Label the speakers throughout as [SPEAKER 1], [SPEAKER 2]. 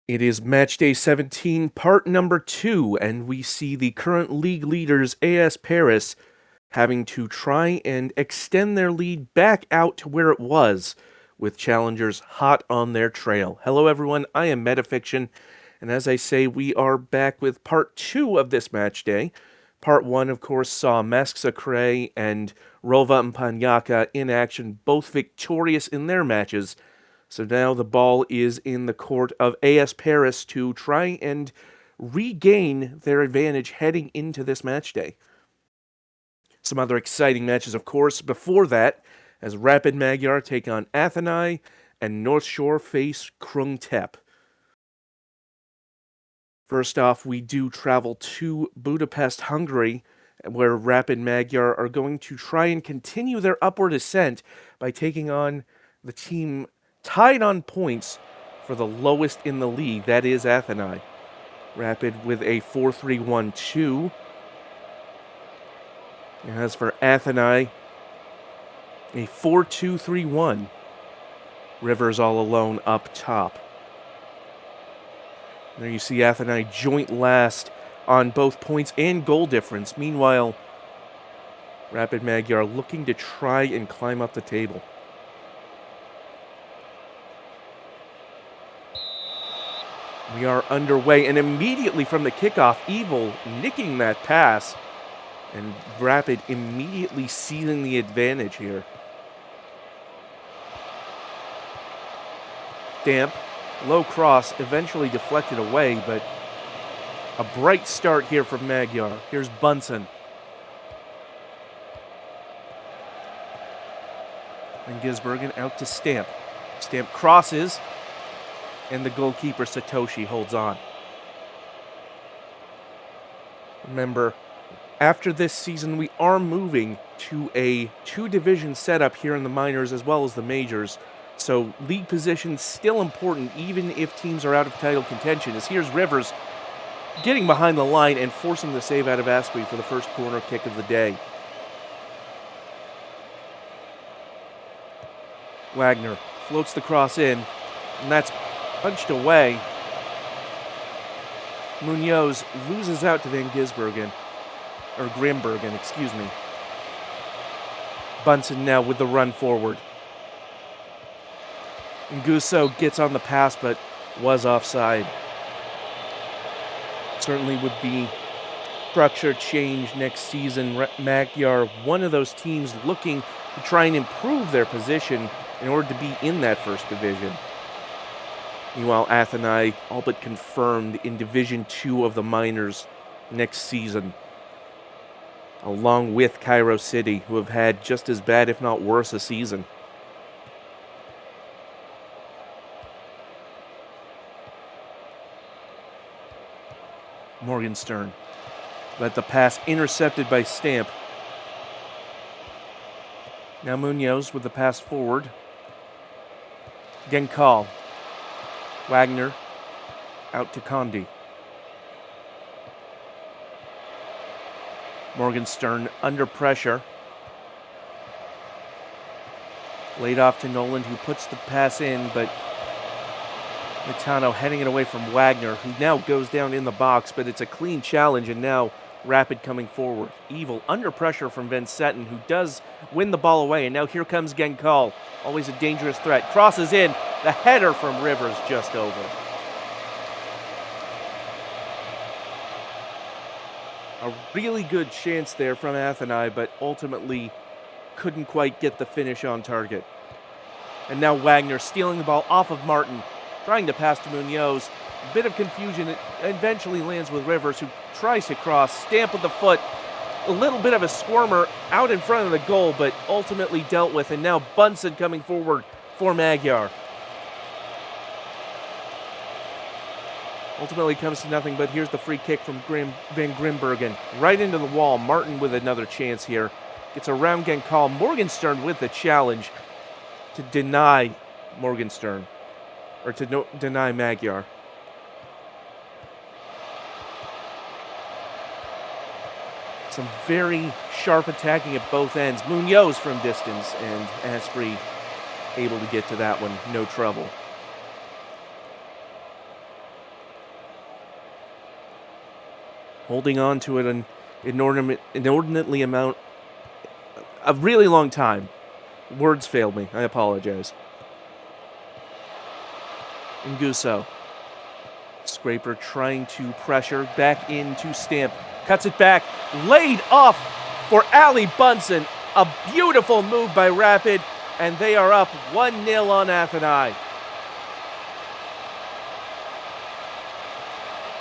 [SPEAKER 1] It is Matchday 17, part number 2, and we see the current league leaders, AS Paris, having to try and extend their lead back out to where it was, with challengers hot on their trail. Hello everyone, I am Metafiction, and as I say, we are back with part 2 of this Matchday. Part 1, of course, saw Masksakre and Rova Mpanyaka in action, both victorious in their matches. So now the ball is in the court of AS Paris to try and regain their advantage heading into this match day. Some other exciting matches, of course, before that, as Rapid Magyar take on Athenai and North Shore face Krung Tep. First off, we do travel to Budapest, Hungary, where Rapid Magyar are going to try and continue their upward ascent by taking on the team tied on points for the lowest in the league, that is Athenai. Rapid with a 4-3-1-2. As for Athenai, a 4-2-3-1. Rivers all alone up top. There you see Athenai joint last on both points and goal difference. Meanwhile, Rapid Magyar looking to try and climb up the table. We are underway, and immediately from the kickoff, Evil nicking that pass, and Rapid immediately sealing the advantage here. Damp, low cross, eventually deflected away, but a bright start here from Magyar. Here's Bunsen. And Gisbergen out to Stamp. Stamp crosses, and the goalkeeper Satoshi holds on. Remember, after this season, we are moving to a two-division setup here in the minors as well as the majors. So league position still important even if teams are out of title contention. As here's Rivers getting behind the line and forcing the save out of Asprey for the first corner kick of the day. Wagner floats the cross in, and that's punched away. Munoz loses out to Van Gisbergen, or Grimbergen, excuse me. Bunsen now with the run forward. Nguso gets on the pass, but was offside. Certainly with the structure change next season, Magyar, one of those teams looking to try and improve their position in order to be in that first division. Meanwhile, Athenai all but confirmed in Division 2 of the minors next season, along with Cairo City, who have had just as bad, if not worse, a season. Morgenstern, but the pass intercepted by Stamp. Now Munoz with the pass forward. Genkal. Wagner out to Condi. Morgenstern under pressure. Laid off to Noland, who puts the pass in, but Mitano heading it away from Wagner, who now goes down in the box, but it's a clean challenge, and now Rapid coming forward. Evil under pressure from Van Setten, who does win the ball away, and now here comes Genkal. Always a dangerous threat. Crosses in. The header from Rivers just over. A really good chance there from Athenai, but ultimately couldn't quite get the finish on target. And now Wagner stealing the ball off of Martin, trying to pass to Munoz. A bit of confusion. It eventually lands with Rivers, who tries to cross. Stamp with the foot. A little bit of a squirmer out in front of the goal, but ultimately dealt with. And now Bunsen coming forward for Magyar. Ultimately comes to nothing, but here's the free kick from Van Grimbergen. Right into the wall. Martin with another chance here. Gets around Genkal. Morgenstern with the challenge to deny Morgenstern. Or to deny Magyar. Some very sharp attacking at both ends. Munoz from distance, and Asprey able to get to that one. No trouble. holding on to it an inordinately amount, a really long time. Words failed me. I apologize. Nguso. Scraper trying to pressure back into Stamp. Cuts it back. Laid off for Ali Bunsen. A beautiful move by Rapid. And they are up 1-0 on Athenai.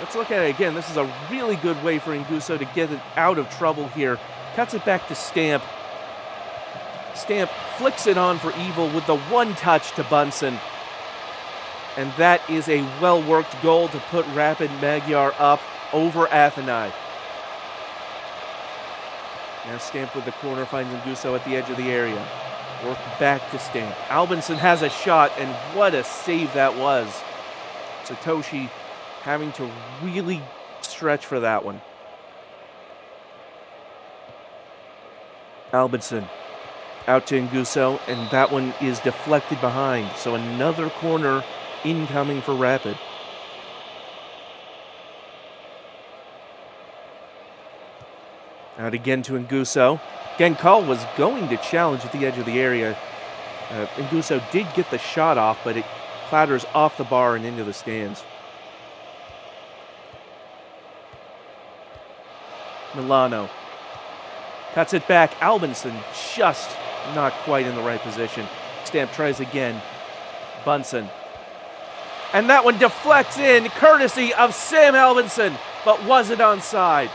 [SPEAKER 1] Let's look at it again. This is a really good way for Nguso to get it out of trouble here. Cuts it back to Stamp. Stamp flicks it on for Evil with the one touch to Bunsen. And that is a well-worked goal to put Rapid Magyar up over Athenai. Now Stamp with the corner finds Nguso at the edge of the area. Worked back to Stamp. Albinson has a shot, and what a save that was. Satoshi having to really stretch for that one. Albinson out to Nguso, and that one is deflected behind. So another corner incoming for Rapid. Out again to Nguso. Genkal was going to challenge at the edge of the area. Nguso did get the shot off, but it clatters off the bar and into the stands. Milano cuts it back. Albinson just not quite in the right position. Stamp tries again. Bunsen. And that one deflects in, courtesy of Sam Albinson, but was it onside?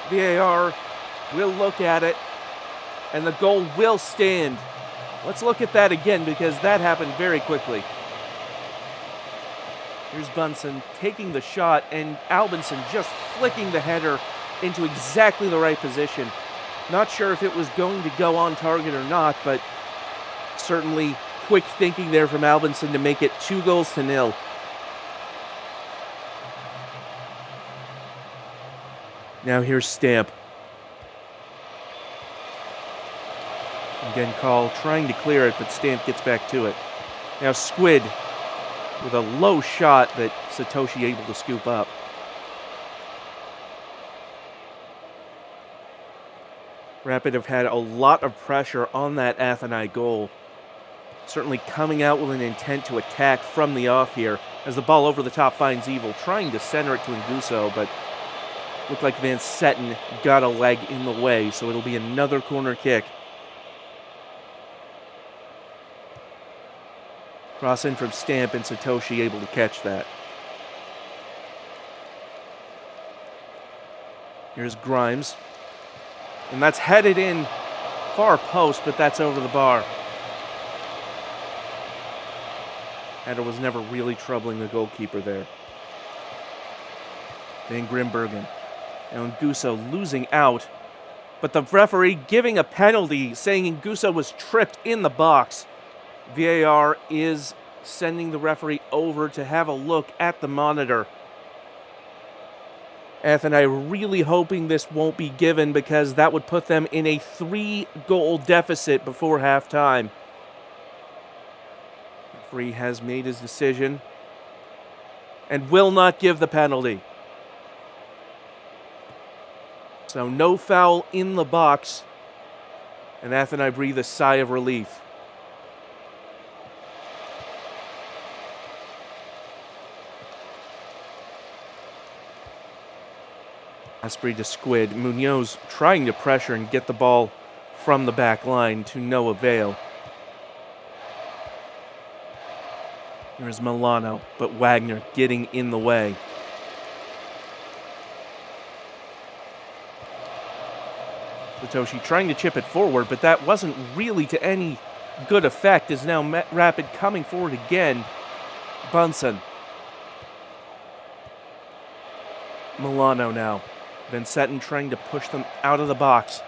[SPEAKER 1] VAR will look at it, and the goal will stand. Let's look at that again, because that happened very quickly. Here's Bunsen taking the shot, and Albinson just flicking the header into exactly the right position. Not sure if it was going to go on target or not, but certainly quick thinking there from Albinson to make it 2-0. Now here's Stamp. Again, Call trying to clear it, but Stamp gets back to it. Now Squid with a low shot that Satoshi able to scoop up. Rapid have had a lot of pressure on that Athenai goal. Certainly coming out with an intent to attack from the off here, as the ball over the top finds Evil, trying to center it to Nguso, but looked like Van Setten got a leg in the way, so it'll be another corner kick. Cross in from Stamp, and Satoshi able to catch that. Here's Grimes. And that's headed in far post, but that's over the bar. Header was never really troubling the goalkeeper there. Van Grimbergen. Now Nguso losing out, but the referee giving a penalty, saying Nguso was tripped in the box. VAR is sending the referee over to have a look at the monitor. Athenai really hoping this won't be given, because that would put them in a 3-goal deficit before halftime. Referee has made his decision and will not give the penalty. So no foul in the box, and Athenai breathe a sigh of relief. Asprey to Squid. Munoz trying to pressure and get the ball from the back line to no avail. Here's Milano, but Wagner getting in the way. Satoshi trying to chip it forward, but that wasn't really to any good effect, as now Rapid coming forward again. Bunsen. Milano now. Van Setten trying to push them out of the box.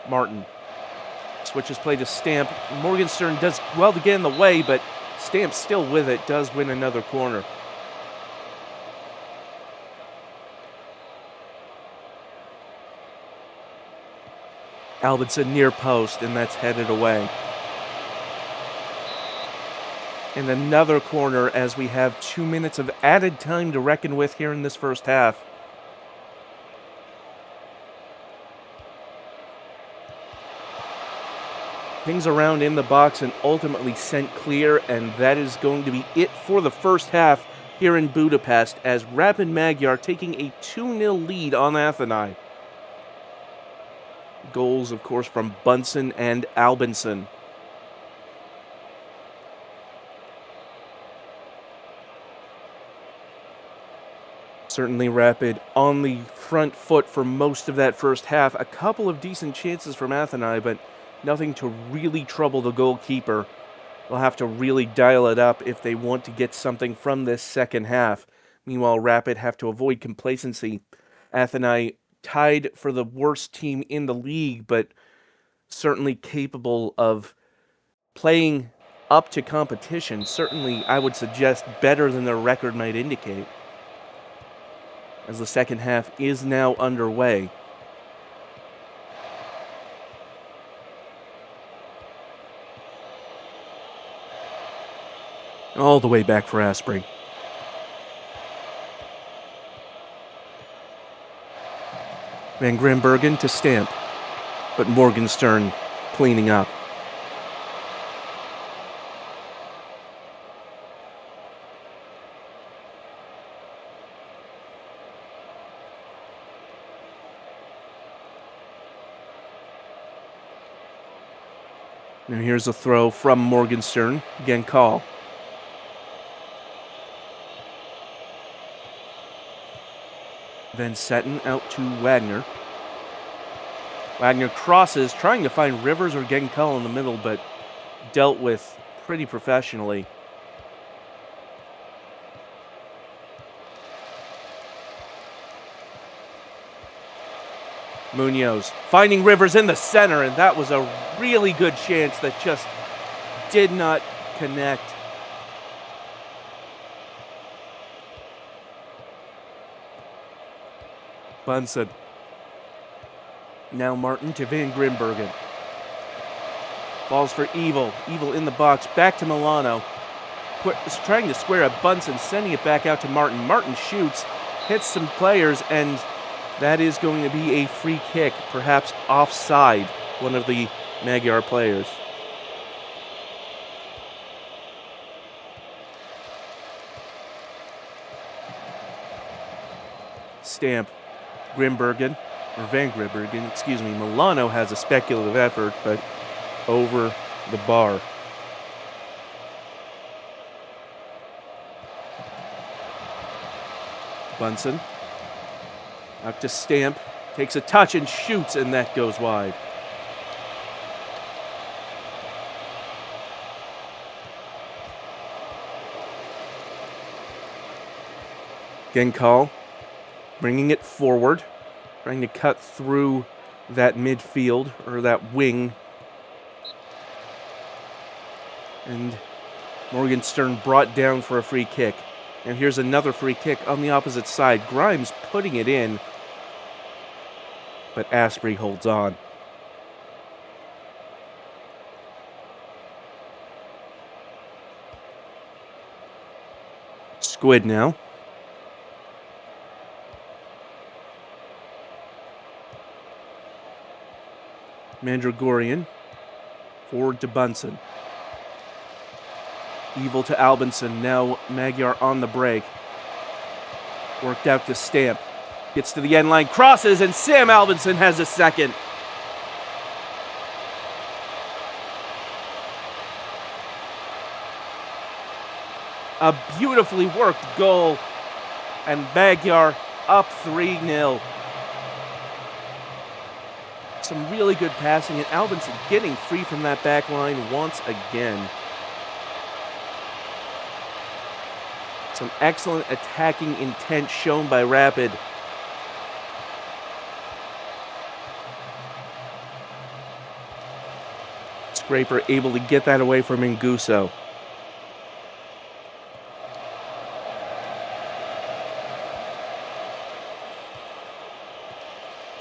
[SPEAKER 1] Martin switches play to Stamp. Morgenstern does well to get in the way, but Stamp still with it, does win another corner. Albinson near post, and that's headed away. And another corner as we have 2 minutes of added time to reckon with here in this first half. Things around in the box and ultimately sent clear, and that is going to be it for the first half here in Budapest, as Rapid Magyar taking a 2-0 lead on Athenai. Goals, of course, from Bunsen and Albinson. Certainly Rapid on the front foot for most of that first half. A couple of decent chances from Athenai, but nothing to really trouble the goalkeeper. They'll have to really dial it up if they want to get something from this second half. Meanwhile, Rapid have to avoid complacency. Athenai tied for the worst team in the league, but certainly capable of playing up to competition. Certainly, I would suggest better than their record might indicate, as the second half is now underway. All the way back for Asprey. Van Grimbergen to Stamp, but Morgenstern cleaning up. Now here's a throw from Morgenstern. Again, call. Van Setten out to Wagner. Wagner crosses, trying to find Rivers or Genkal in the middle, but dealt with pretty professionally. Munoz finding Rivers in the center, and that was a really good chance that just did not connect. Bunsen. Now Martin to Van Grimbergen. Falls for Evil. Evil in the box. Back to Milano. Is trying to square up Bunsen, sending it back out to Martin. Martin shoots, hits some players, and that is going to be a free kick, perhaps offside one of the Magyar players. Stamp. Grimbergen, or Van Grimbergen, excuse me. Milano has a speculative effort, but over the bar. Bunsen. Out to Stamp. Takes a touch and shoots, and that goes wide. Genkal bringing it forward, trying to cut through that midfield, or that wing. And Morgenstern brought down for a free kick. And here's another free kick on the opposite side. Grimes putting it in, but Asprey holds on. Squid now. Mandragorian. Forward to Bunsen. Evil to Albinson. Now Magyar on the break. Worked out to Stamp. Gets to the end line. Crosses, and Sam Albinson has a second. A beautifully worked goal. And Magyar up 3-0. Some really good passing, and Albinson getting free from that back line once again. Some excellent attacking intent shown by Rapid. Scraper able to get that away from Nguso.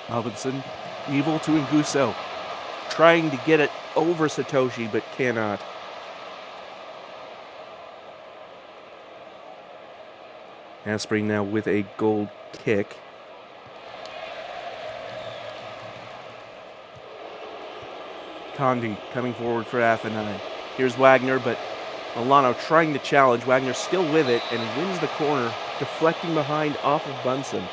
[SPEAKER 1] Albinson, Evil to Nguso. Trying to get it over Satoshi, but cannot. Asprey now with a gold kick. Condi coming forward for Athenai. Here's Wagner, but Milano trying to challenge. Wagner still with it and wins the corner, deflecting behind off of Bunsen.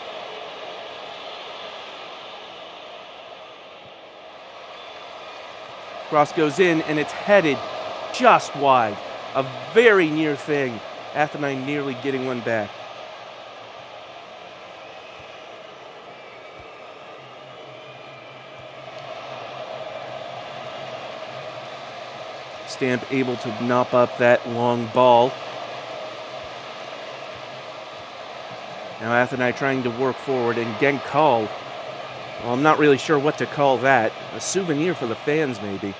[SPEAKER 1] Cross goes in, and it's headed just wide. A very near thing. Athenai nearly getting one back. Stamp able to mop up that long ball. Now Athenai trying to work forward, and Genkal, well, I'm not really sure what to call that. A souvenir for the fans, maybe.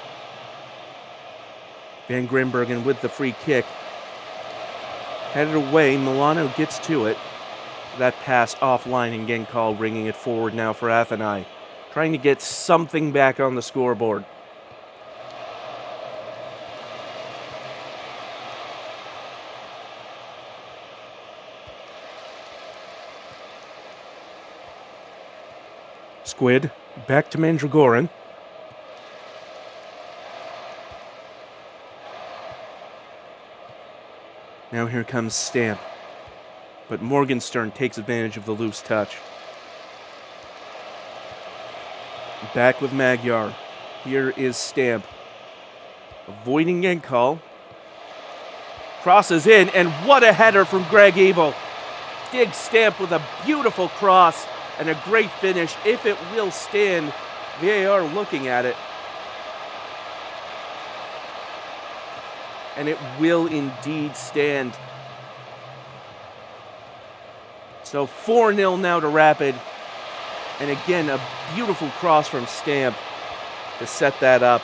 [SPEAKER 1] Van Grimbergen with the free kick. Headed away, Milano gets to it. That pass offline, and Genkal bringing it forward now for Athenai. Trying to get something back on the scoreboard. Squid, back to Mandragoran. Now here comes Stamp. But Morgenstern takes advantage of the loose touch. Back with Magyar. Here is Stamp. Avoiding Genkal. Crosses in, and what a header from Greg Abel. Dig Stamp with a beautiful cross and a great finish. If it will stand, VAR looking at it. And it will indeed stand. So 4-0 now to Rapid. And again, a beautiful cross from Stamp to set that up.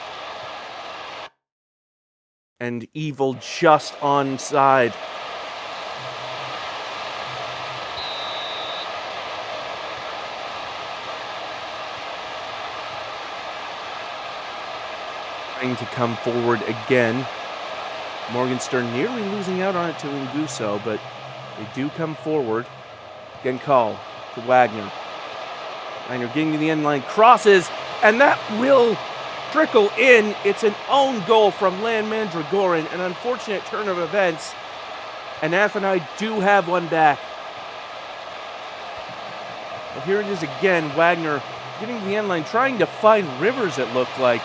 [SPEAKER 1] And Evil just onside. Trying to come forward again. Morgenstern nearly losing out on it to Nguso, but they do come forward. Genkal to Wagner. Wagner getting to the end line, crosses, and that will trickle in. It's an own goal from Lan Mandragoran, an unfortunate turn of events, and Athenai do have one back. Well, here it is again, Wagner getting to the end line, trying to find Rivers, it looked like.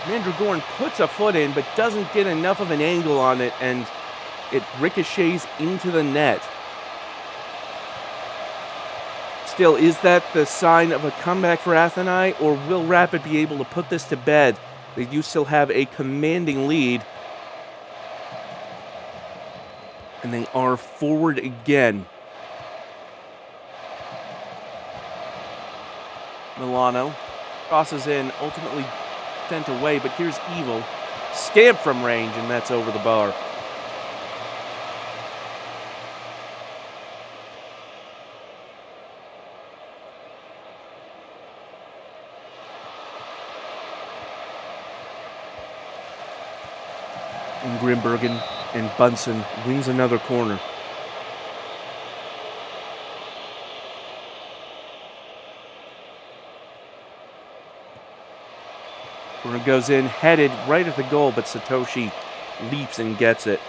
[SPEAKER 1] Mandragoran puts a foot in, but doesn't get enough of an angle on it, and it ricochets into the net. Still, is that the sign of a comeback for Athenai, or will Rapid be able to put this to bed? They do still have a commanding lead. And they are forward again. Milano crosses in, ultimately sent away, but here's Evil. Stamp from range, and that's over the bar. And Grimbergen and Bunsen wins another corner. Corner goes in, headed right at the goal, but Satoshi leaps and gets it.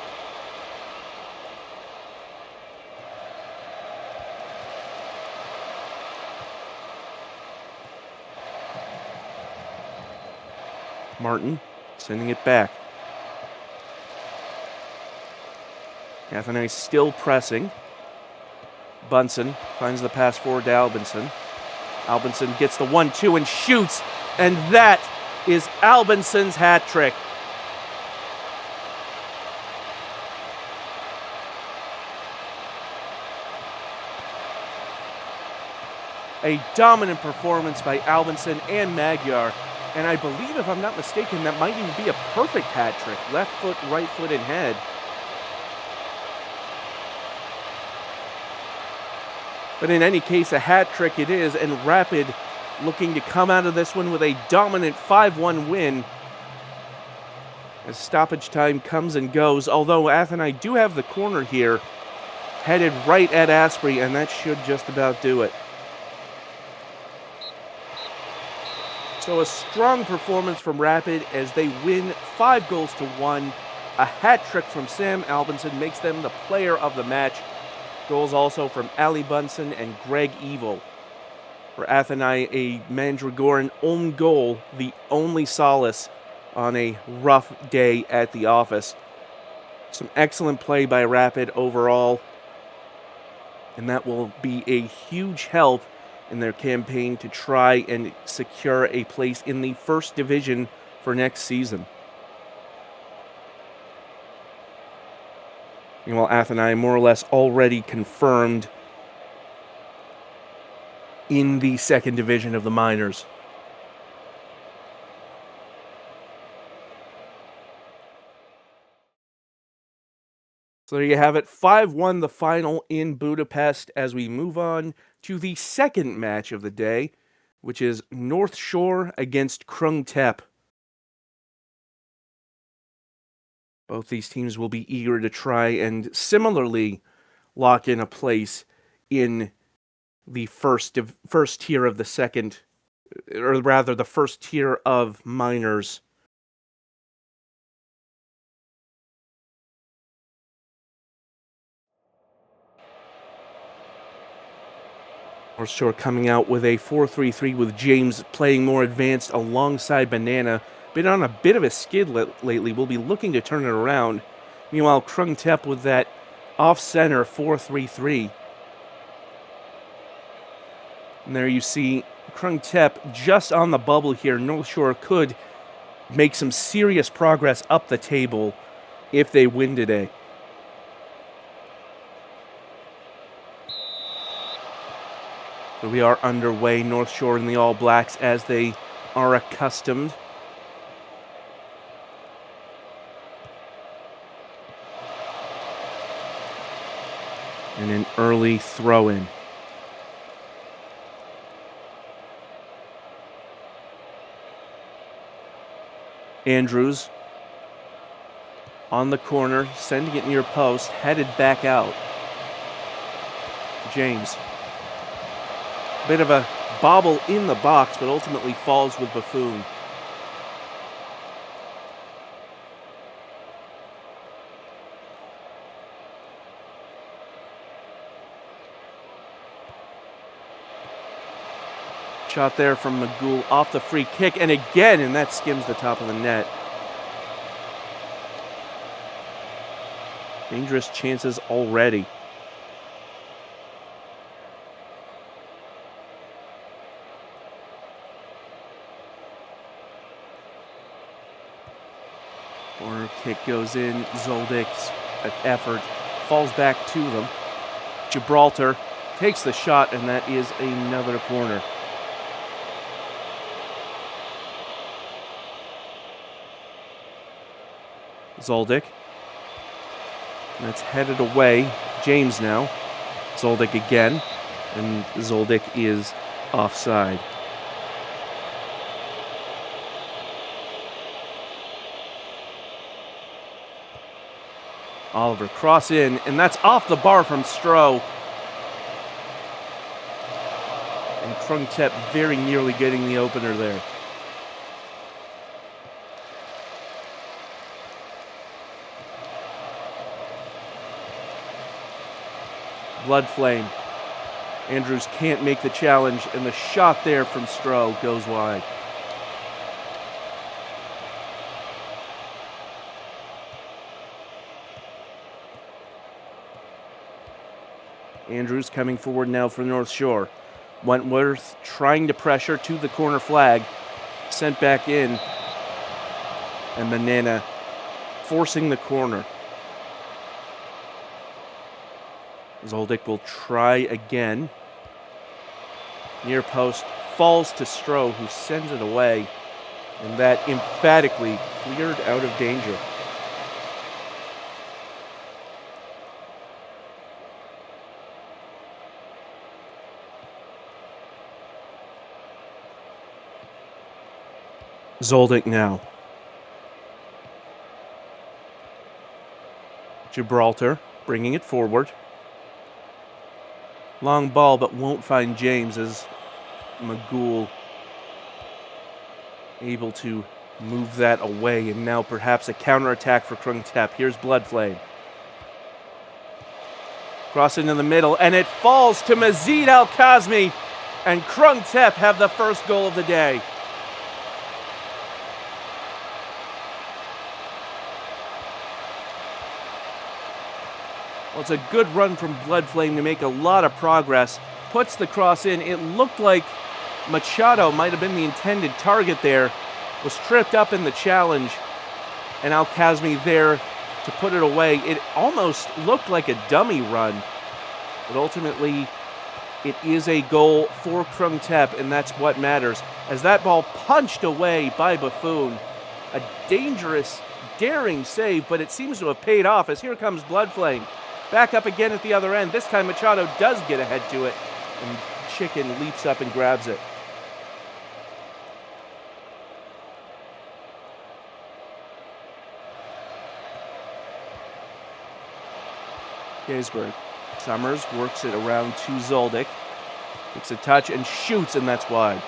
[SPEAKER 1] Martin sending it back. Athenai still pressing. Bunsen finds the pass forward to Albinson. Albinson gets the 1-2 and shoots, and that is Albinson's hat trick. A dominant performance by Albinson and Magyar, and I believe, if I'm not mistaken, that might even be a perfect hat trick. Left foot, right foot, and head. But in any case, a hat trick it is, and Rapid looking to come out of this one with a dominant 5-1 win. As stoppage time comes and goes, although Athenai do have the corner here, headed right at Asprey, and that should just about do it. So a strong performance from Rapid as they win 5-1. A hat trick from Sam Albinson makes them the player of the match. Goals also from Ali Bunsen and Greg Evil. For Athenai, a Mandragoran own goal, the only solace on a rough day at the office. Some excellent play by Rapid overall, and that will be a huge help in their campaign to try and secure a place in the first division for next season. Meanwhile, Athenai more or less already confirmed in the second division of the minors. So there you have it, 5-1 the final in Budapest as we move on to the second match of the day, which is North Shore against Krung Thep. Both these teams will be eager to try and similarly lock in a place in the first tier of the second, or rather the first tier of minors. North Shore coming out with a 4-3-3 with James playing more advanced alongside Banana. Been on a bit of a skid lately. We'll be looking to turn it around. Meanwhile, Krung Thep with that off-center 4-3-3. And there you see Krung Thep just on the bubble here. North Shore could make some serious progress up the table if they win today. So we are underway. North Shore in the All Blacks as they are accustomed. And an early throw-in. Andrews on the corner, sending it near post, headed back out. James. Bit of a bobble in the box, but ultimately falls with Buffoon. Shot there from Magul off the free kick, and again, and that skims the top of the net. Dangerous chances already. Corner kick goes in. Zoldik's effort falls back to them. Gibraltar takes the shot, and that is another corner. Zoldik. That's headed away. James now. Zoldik again. And Zoldik is offside. Oliver cross in, and that's off the bar from Stroh. And Krung Thep very nearly getting the opener there. Blood flame. Andrews can't make the challenge, and the shot there from Stroh goes wide. Andrews coming forward now for North Shore. Wentworth trying to pressure to the corner flag. Sent back in. And Banana forcing the corner. Zoldik will try again. Near post falls to Stroh, who sends it away. And that emphatically cleared out of danger. Zoldik now. Gibraltar bringing it forward. Long ball, but won't find James as Magul able to move that away, and now perhaps a counterattack for Krungtep. Here's Bloodflame. Cross into the middle, and it falls to Mazid Al-Kazmi, and Krungtep have the first goal of the day. Well, it's a good run from Bloodflame to make a lot of progress. Puts the cross in. It looked like Machado might have been the intended target there. Was tripped up in the challenge, and Al-Kazmi there to put it away. It almost looked like a dummy run, but ultimately it is a goal for Krungtep, and that's what matters. As that ball punched away by Buffoon, a dangerous, daring save, but it seems to have paid off as here comes Bloodflame. Back up again at the other end. This time Machado does get ahead to it, and Chicken leaps up and grabs it. Gaisberg. Summers works it around to Zoldyck. Takes a touch and shoots, and that's wide.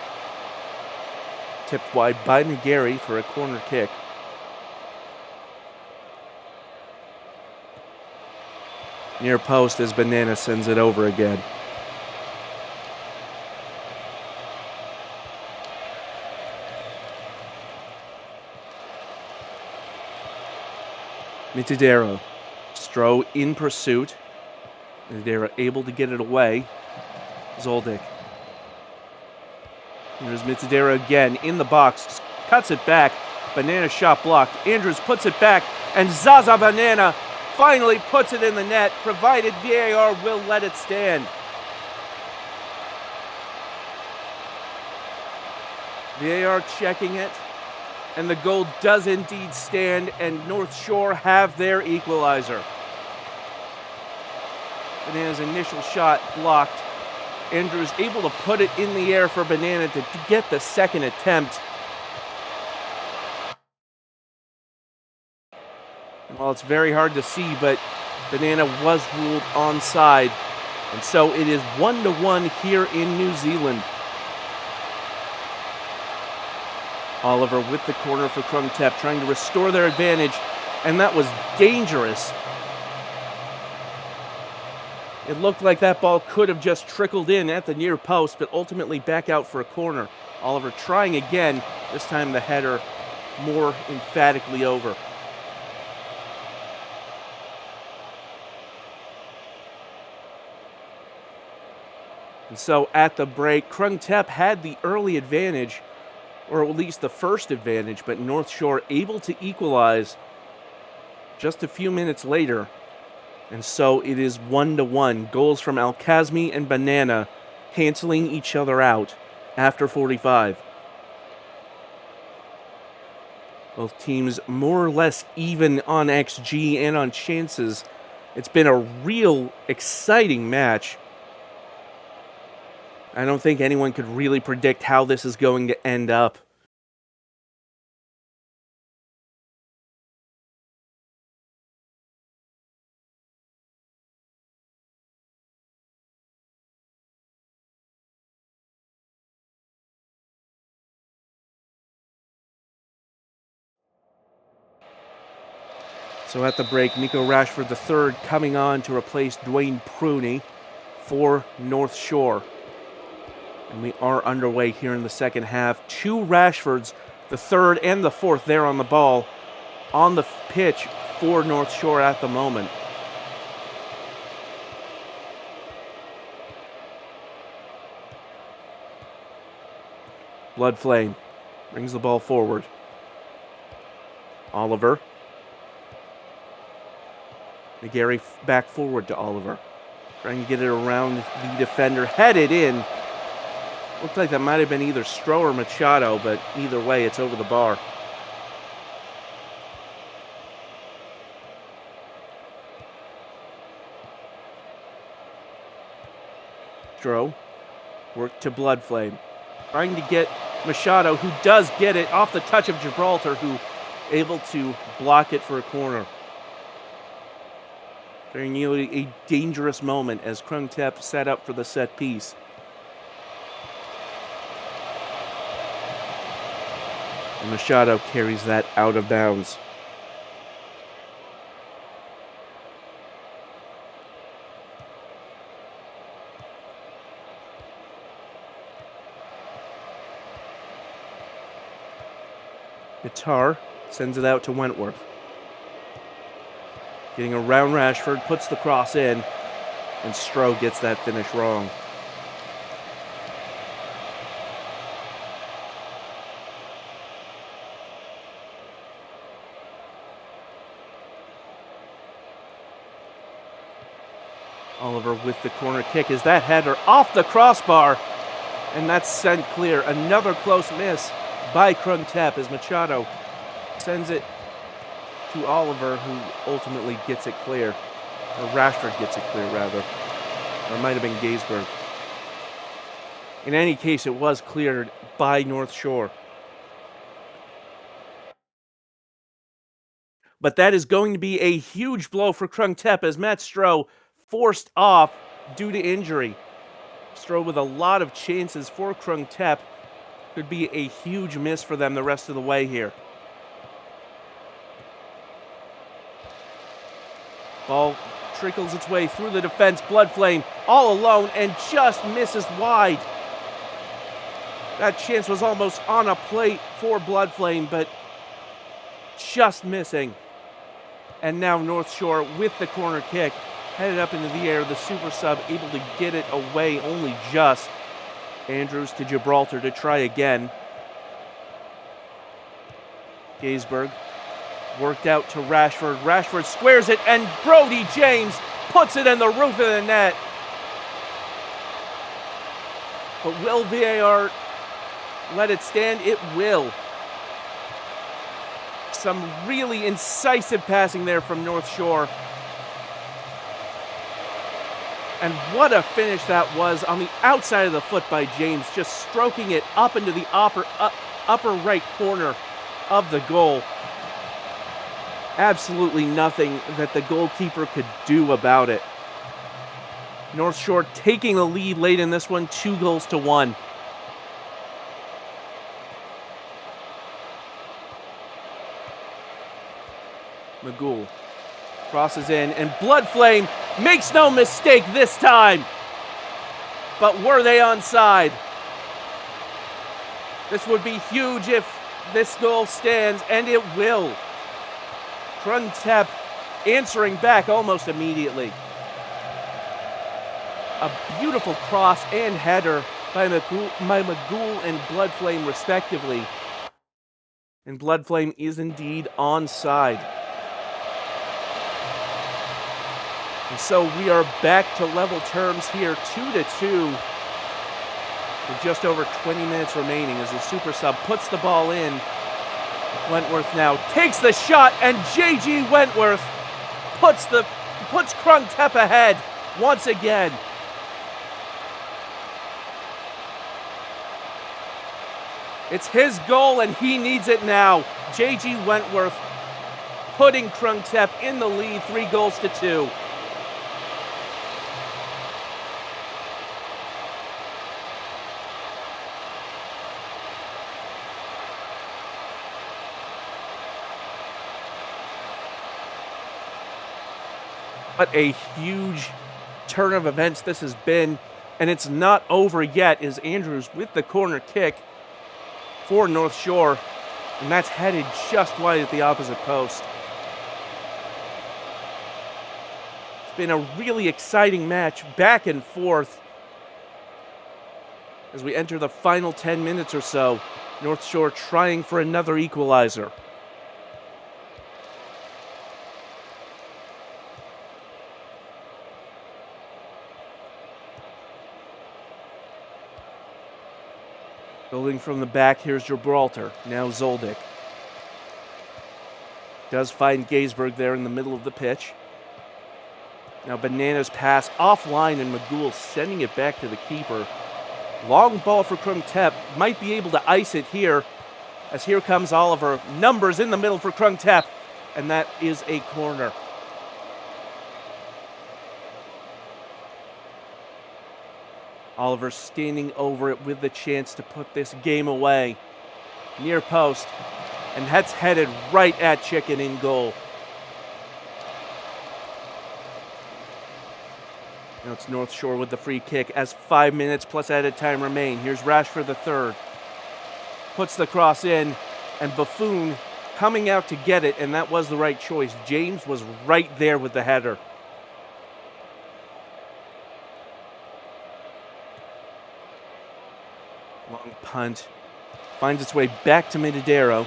[SPEAKER 1] Tipped wide by Nagari for a corner kick. Near post as Banana sends it over again. Mitidero. Stroh in pursuit. Mitidero able to get it away. Zoldyck. Here's Mitidero again in the box. Cuts it back. Banana shot blocked. Andrews puts it back. And Zaza Banana finally puts it in the net, provided VAR will let it stand. VAR checking it, and the goal does indeed stand, and North Shore have their equalizer. Banana's initial shot blocked. Andrews able to put it in the air for Banana to get the second attempt. Well, it's very hard to see, but Banana was ruled onside. And so it is 1-1 here in New Zealand. Oliver with the corner for Krungtep, trying to restore their advantage, and that was dangerous. It looked like that ball could have just trickled in at the near post, but ultimately back out for a corner. Oliver trying again, this time the header more emphatically over. And so at the break, Krungtep had the early advantage, or at least the first advantage, but North Shore able to equalize just a few minutes later. And so it is 1-1. Goals from Al-Kazmi and Banana canceling each other out after 45. Both teams more or less even on XG and on chances. It's been a real exciting match. I don't think anyone could really predict how this is going to end up. So at the break, Nico Rashford III coming on to replace Dwayne Pruny for North Shore. And we are underway here in the second half. Two Rashfords, the third and the fourth, there on the ball, on the pitch for North Shore at the moment. Bloodflame brings the ball forward. Oliver. Nagari back forward to Oliver. Trying to get it around the defender. Headed in. Looked like that might have been either Stroh or Machado, but either way, it's over the bar. Stroh worked to Bloodflame. Trying to get Machado, who does get it off the touch of Gibraltar, who able to block it for a corner. During nearly a dangerous moment as Krungtep set up for the set piece. And Machado carries that out of bounds. Guitar sends it out to Wentworth. Getting around Rashford, puts the cross in, and Stroh gets that finish wrong. Oliver with the corner kick as that header off the crossbar, and that's sent clear. Another close miss by Krungtep as Machado sends it to Oliver, who ultimately gets it clear. Or Rashford gets it clear, rather. Or it might have been Gaisberg. In any case, it was cleared by North Shore. But that is going to be a huge blow for Krungtep as Matt Stroh forced off due to injury. Stroh with a lot of chances for Krungtep. Could be a huge miss for them the rest of the way here. Ball trickles its way through the defense. Bloodflame all alone and just misses wide. That chance was almost on a plate for Bloodflame, but just missing. And now North Shore with the corner kick, headed up into the air. The super sub able to get it away only just. Andrews to Gibraltar to try again. Gaisberg worked out to Rashford. Rashford squares it, and Brody James puts it in the roof of the net. But will VAR let it stand? It will. Some really incisive passing there from North Shore. And what a finish that was on the outside of the foot by James, just stroking it up into the upper right corner of the goal. Absolutely nothing that the goalkeeper could do about it. North Shore taking the lead late in this one, 2-1. Magul crosses in, and Bloodflame makes no mistake this time. But were they onside? This would be huge if this goal stands, and it will. Krungtep answering back almost immediately. A beautiful cross and header by Magul and Bloodflame respectively. And Bloodflame is indeed onside. And so we are back to level terms here, 2-2, with just over 20 minutes remaining as the super sub puts the ball in. Wentworth now takes the shot, and JG Wentworth puts Krungtep ahead once again. It's his goal, and he needs it now. JG Wentworth putting Krungtep in the lead, 3-2. What a huge turn of events this has been, and it's not over yet as Andrews with the corner kick for North Shore, and that's headed just wide at the opposite post. It's been a really exciting match, back and forth. As we enter the final 10 minutes or so, North Shore trying for another equalizer. Building from the back, here's Gibraltar. Now Zoldyck. Does find Gaisberg there in the middle of the pitch. Now Bananas pass offline, and Magul sending it back to the keeper. Long ball for Krungtep. Might be able to ice it here. As here comes Oliver. Numbers in the middle for Krungtep. And that is a corner. Oliver standing over it with the chance to put this game away. Near post. And that's headed right at Chicken in goal. Now it's North Shore with the free kick as 5 minutes plus added time remain. Here's Rashford the third. Puts the cross in, and Buffoon coming out to get it, and that was the right choice. James was right there with the header. Long punt. Finds its way back to Metadero.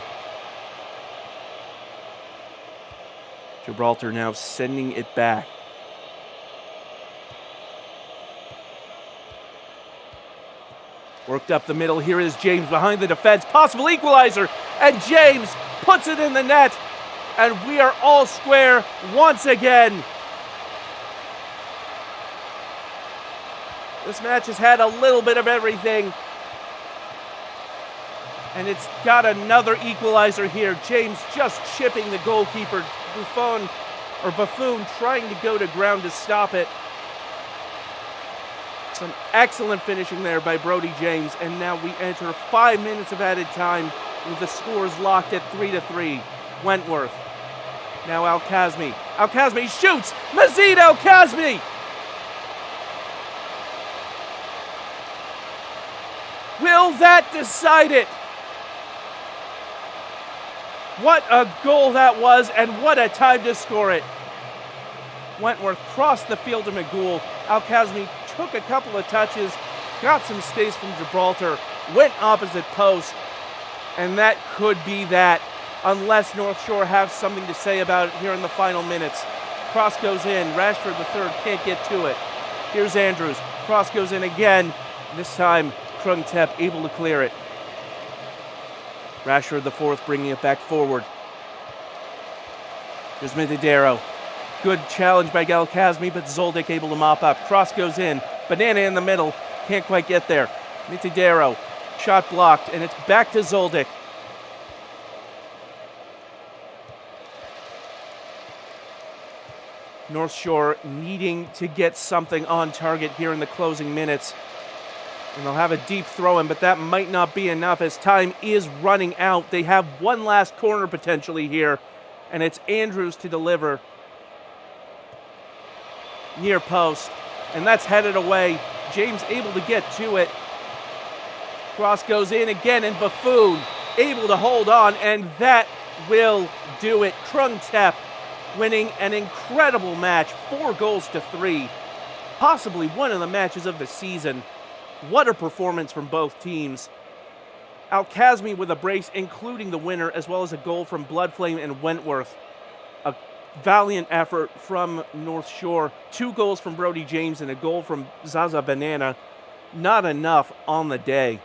[SPEAKER 1] Gibraltar now sending it back. Worked up the middle. Here is James behind the defense. Possible equalizer. And James puts it in the net. And we are all square once again. This match has had a little bit of everything. And it's got another equalizer here. James just chipping the goalkeeper. Buffoon trying to go to ground to stop it. Some excellent finishing there by Brodie James, and now we enter 5 minutes of added time with the scores locked at 3-3. Wentworth. Now Al-Kazmi. Al-Kazmi shoots! Mazid Al-Kazmi! Will that decide it? What a goal that was, and what a time to score it. Wentworth crossed the field to McGool. Al-Kazmi took a couple of touches, got some space from Gibraltar, went opposite post, and that could be that, unless North Shore have something to say about it here in the final minutes. Cross goes in. Rashford the third can't get to it. Here's Andrews. Cross goes in again. This time, Krung Tep able to clear it. Rashford the fourth bringing it back forward. Here's Metadero. Good challenge by Al-Kazmi, but Zoldyk able to mop up. Cross goes in. Banana in the middle. Can't quite get there. Metadero. Shot blocked, and it's back to Zoldyk. North Shore needing to get something on target here in the closing minutes. And they'll have a deep throw in, but that might not be enough as time is running out. They have one last corner potentially here, and it's Andrews to deliver. Near post, and that's headed away. James able to get to it. Cross goes in again, and Buffoon able to hold on, and that will do it. Krung Tep winning an incredible match, 4-3. Possibly one of the matches of the season. What a performance from both teams. Al-Kazmi with a brace, including the winner, as well as a goal from Bloodflame and Wentworth. A valiant effort from North Shore. 2 goals from Brodie James and a goal from Zaza Banana. Not enough on the day.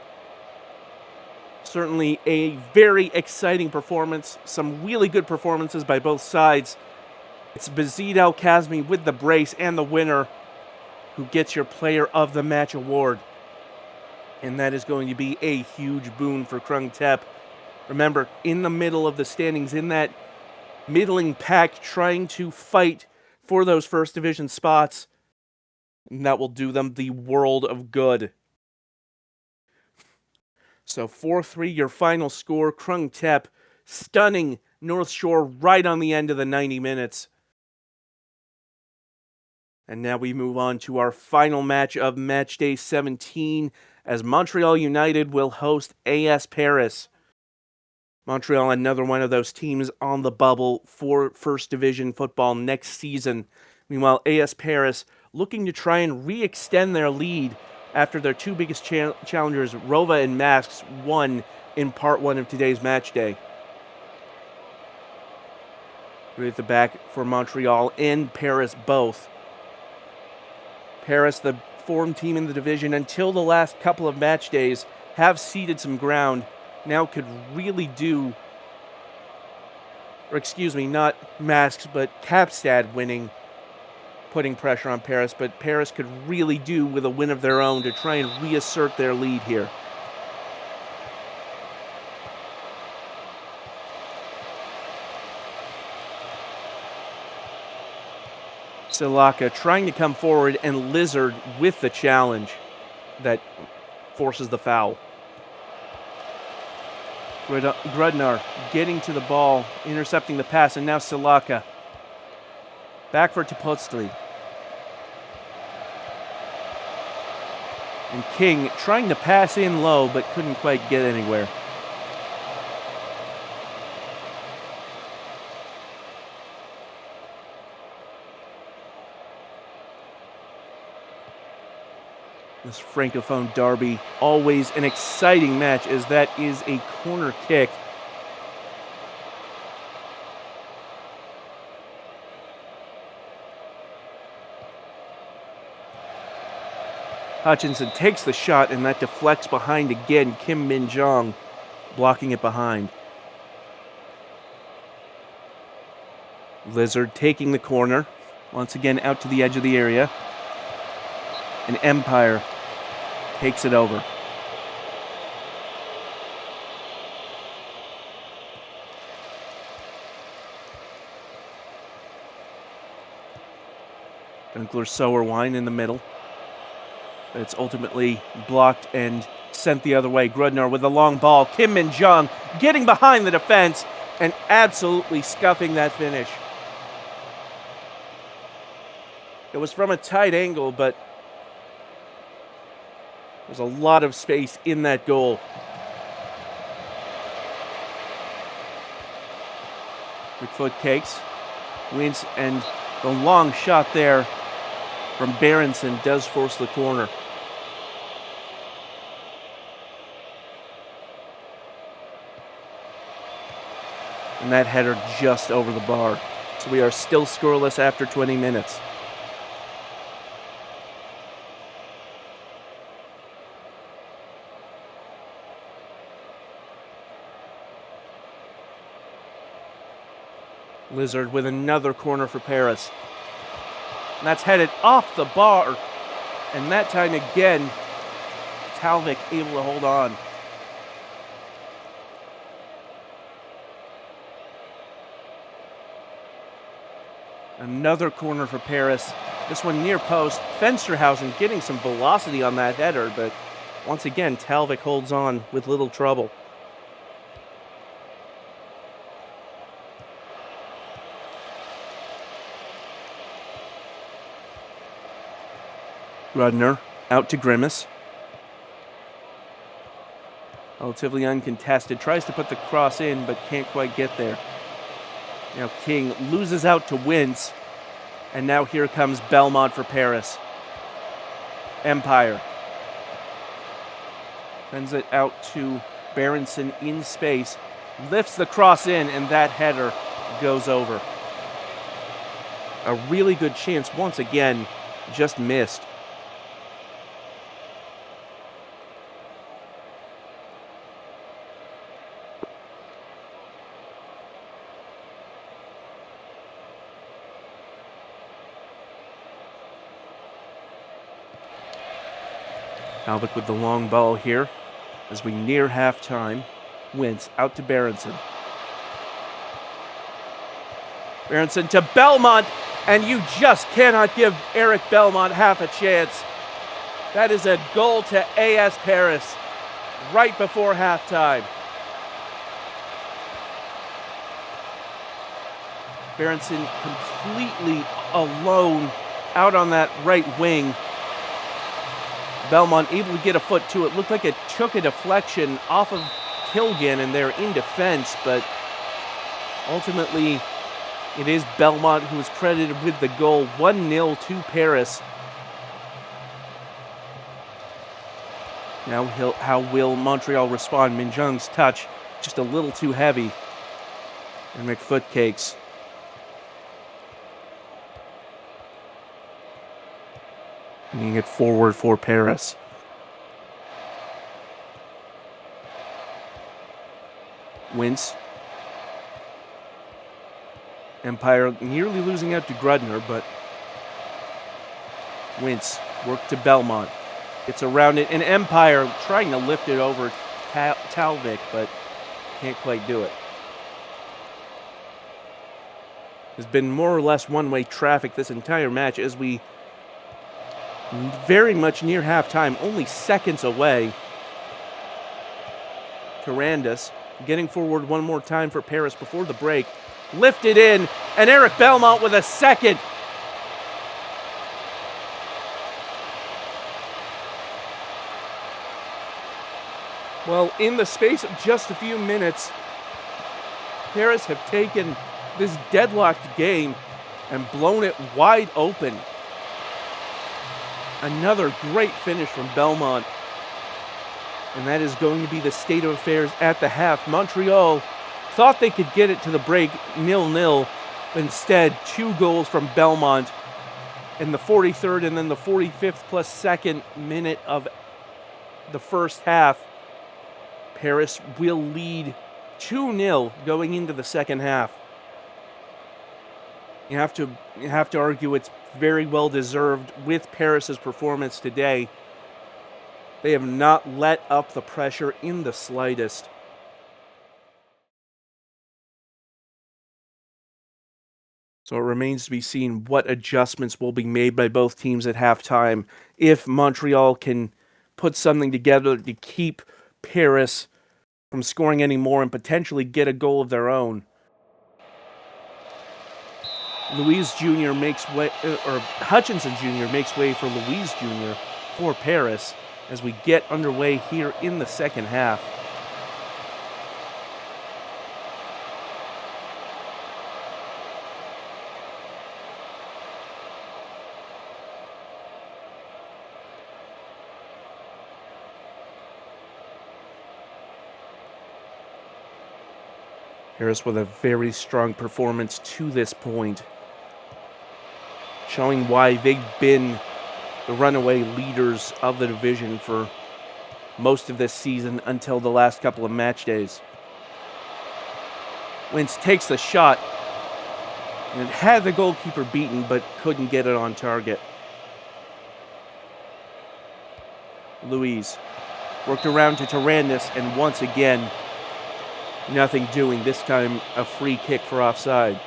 [SPEAKER 1] Certainly a very exciting performance. Some really good performances by both sides. It's Bazid Al-Kazmi with the brace and the winner who gets your Player of the Match award. And that is going to be a huge boon for Krung Tep. Remember, in the middle of the standings, in that middling pack, trying to fight for those first division spots. And that will do them the world of good. So 4-3, your final score. Krung Tep stunning North Shore right on the end of the 90 minutes. And now we move on to our final match of Matchday 17, as Montreal United will host AS Paris. Montreal, another one of those teams on the bubble for First Division football next season. Meanwhile, AS Paris looking to try and re-extend their lead after their 2 biggest challengers, Rova and Masks, won in part 1 of today's match day. Right at the back for Montreal and Paris both. Paris, the form team in the division until the last couple of match days, have ceded some ground. Now could really do, or excuse me, not Masks, but Kapstad winning, putting pressure on Paris, but Paris could really do with a win of their own to try and reassert their lead here. Silaka trying to come forward, and Lizard with the challenge. that forces the foul. Grudnar getting to the ball, intercepting the pass, and now Silaka. Back for Topotli. And King trying to pass in low, but couldn't quite get anywhere. This Francophone derby, always an exciting match, as that is a corner kick. Hutchinson takes the shot, and that deflects behind again. Kim Min-jong blocking it behind. Lizard taking the corner, once again out to the edge of the area. And Empire takes it over. Dunkler Sowerwine in the middle. It's ultimately blocked and sent the other way. Grudnar with the long ball. Kim Min-jong getting behind the defense and absolutely scuffing that finish. It was from a tight angle, but there's a lot of space in that goal. McFoot cakes, wins, and the long shot there from Berenson does force the corner. And that header just over the bar. So we are still scoreless after 20 minutes. Lizard with another corner for Paris. And that's headed off the bar. And that time again, Talvik able to hold on. Another corner for Paris. This one near post. Fensterhausen getting some velocity on that header, but once again, Talvik holds on with little trouble. Grudnar out to Grimace. Relatively uncontested. Tries to put the cross in, but can't quite get there. Now King loses out to Wince. And now here comes Belmont for Paris. Empire. Sends it out to Berenson in space. Lifts the cross in, and that header goes over. A really good chance once again, just missed. Talbot with the long ball here as we near halftime. Wins out to Berenson. Berenson to Belmont, and you just cannot give Eric Belmont half a chance. That is a goal to AS Paris right before halftime. Berenson completely alone out on that right wing. Belmont able to get a foot to it. Looked like it took a deflection off of Kilgan, and they're in defense, but ultimately it is Belmont who is credited with the goal. 1-0 to Paris. Now how will Montreal respond? Min-jong's touch just a little too heavy. And McFoot cakes. Bringing it forward for Paris. Wince. Empire nearly losing out to Grudnar, but Wince work to Belmont. It's around it, and Empire trying to lift it over Talvik, but can't quite do it. There's been more or less one-way traffic this entire match as we very much near halftime, only seconds away. Tarandis getting forward one more time for Paris before the break. Lifted in, and Eric Belmont with a second. Well, in the space of just a few minutes, Paris have taken this deadlocked game and blown it wide open. Another great finish from Belmont. And that is going to be the state of affairs at the half. Montreal thought they could get it to the break 0-0, but instead 2 goals from Belmont in the 43rd and then the 45th plus second minute of the first half. Paris will lead 2-0 going into the second half. You have to argue it's very well deserved with Paris's performance today. They have not let up the pressure in the slightest. So it remains to be seen what adjustments will be made by both teams at halftime. If Montreal can put something together to keep Paris from scoring any more and potentially get a goal of their own. Hutchinson Jr. makes way for Louise Jr. for Paris as we get underway here in the second half. Paris with a very strong performance to this point, showing why they've been the runaway leaders of the division for most of this season until the last couple of match days. Wentz takes the shot and had the goalkeeper beaten, but couldn't get it on target. Louise worked around to Tarandis, and once again, nothing doing. This time, a free kick for offside.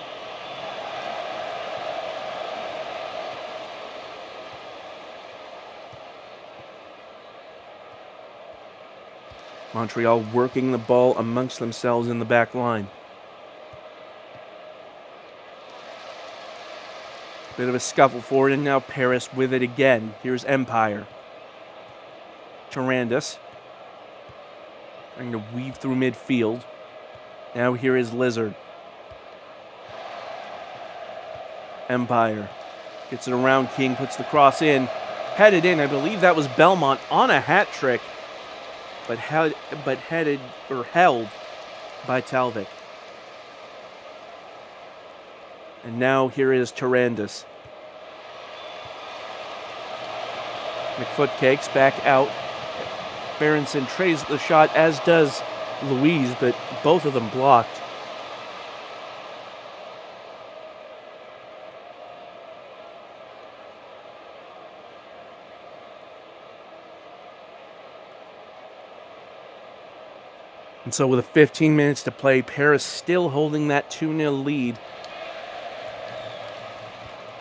[SPEAKER 1] Montreal working the ball amongst themselves in the back line. Bit of a scuffle forward, and now Paris with it again. Here's Empire. Tarandis trying to weave through midfield. Now here is Lizard. Empire gets it around King, puts the cross in, headed in. I believe that was Belmont on a hat trick, but held by Talvik. And now here is Tarandis. McFoot cakes back out. Berenson trays the shot, as does Louise, but both of them blocked. And so with 15 minutes to play, Paris still holding that 2-0 lead.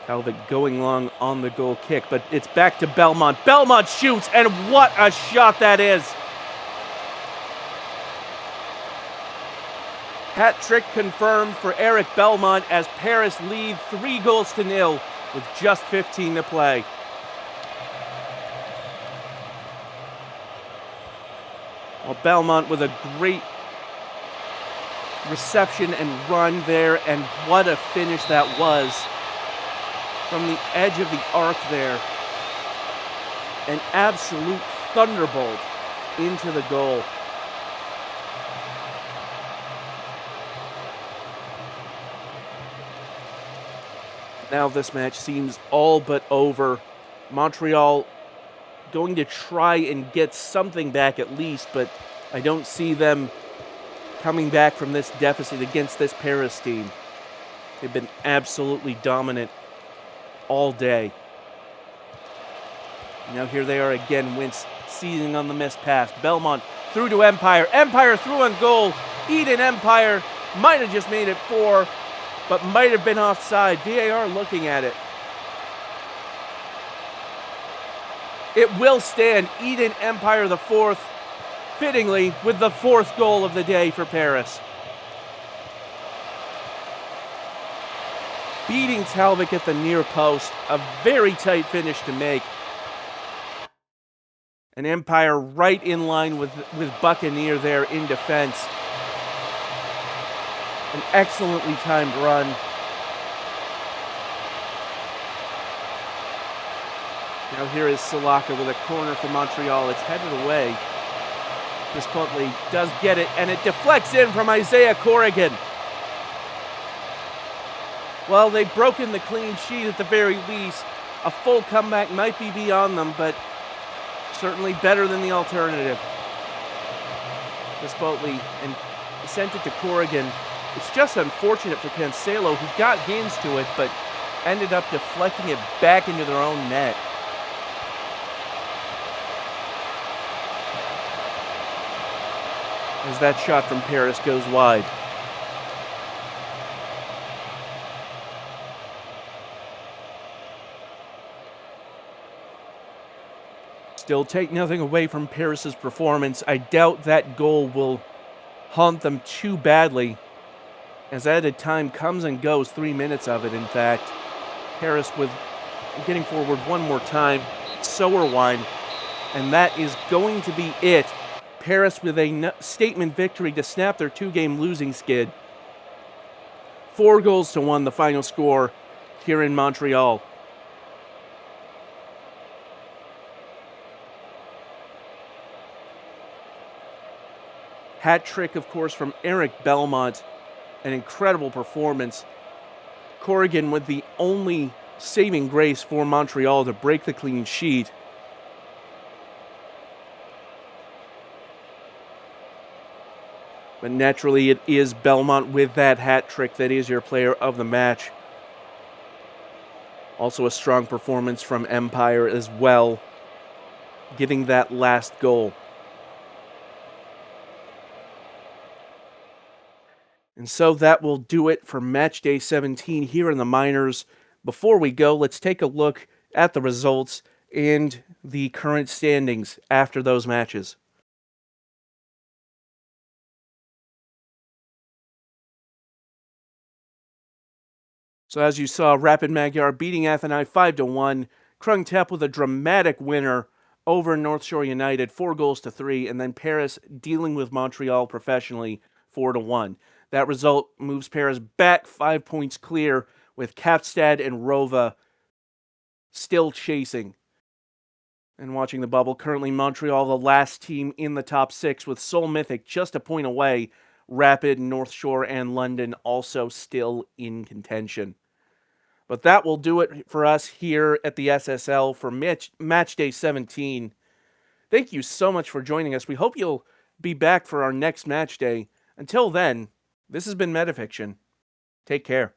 [SPEAKER 1] Talvik going long on the goal kick, but it's back to Belmont. Belmont shoots, and what a shot that is! Hat trick confirmed for Eric Belmont as Paris lead 3-0 with just 15 to play. Well, Belmont with a great reception and run there, and what a finish that was. From the edge of the arc there. An absolute thunderbolt into the goal. Now this match seems all but over. Montreal going to try and get something back at least, but I don't see them coming back from this deficit against this Paris team. They've been absolutely dominant all day. Now here they are again, Wentz seizing on the missed pass. Belmont through to Empire. Empire through on goal. Eden Empire might have just made it 4, but might have been offside. VAR looking at it. It will stand. Eden Empire the fourth, fittingly, with the fourth goal of the day for Paris. Beating Talbot at the near post. A very tight finish to make. An Empire right in line with Buccaneer there in defense. An excellently timed run. Now here is Salaka with a corner for Montreal. It's headed away. This Putley does get it, and it deflects in from Isaiah Corrigan. Well, they've broken the clean sheet at the very least. A full comeback might be beyond them, but certainly better than the alternative. This Putley and sent it to Corrigan. It's just unfortunate for Cancelo, who got hands to it, but ended up deflecting it back into their own net. As that shot from Paris goes wide. Still take nothing away from Paris's performance. I doubt that goal will haunt them too badly, as added time comes and goes, 3 minutes of it in fact. Paris with getting forward one more time, Sowerwine, and that is going to be it. Paris with a statement victory to snap their 2-game losing skid. 4-1, the final score here in Montreal. Hat trick, of course, from Eric Belmont. An incredible performance. Corrigan with the only saving grace for Montreal to break the clean sheet. But naturally, it is Belmont with that hat trick that is your player of the match. Also a strong performance from Empire as well, getting that last goal. And so that will do it for Matchday 17 here in the minors. Before we go, let's take a look at the results and the current standings after those matches. So as you saw, Rapid Magyar beating Athenai 5-1. Krung Thep with a dramatic winner over North Shore United, 4-3, and then Paris dealing with Montreal professionally, 4-1. That result moves Paris back 5 points clear, with Kapstad and Rova still chasing. And watching the bubble, currently Montreal the last team in the top 6, with Seoul Mythic just a point away. Rapid, North Shore, and London also still in contention. But that will do it for us here at the SSL for Matchday 17. Thank you so much for joining us. We hope you'll be back for our next match day. Until then, this has been Metafiction. Take care.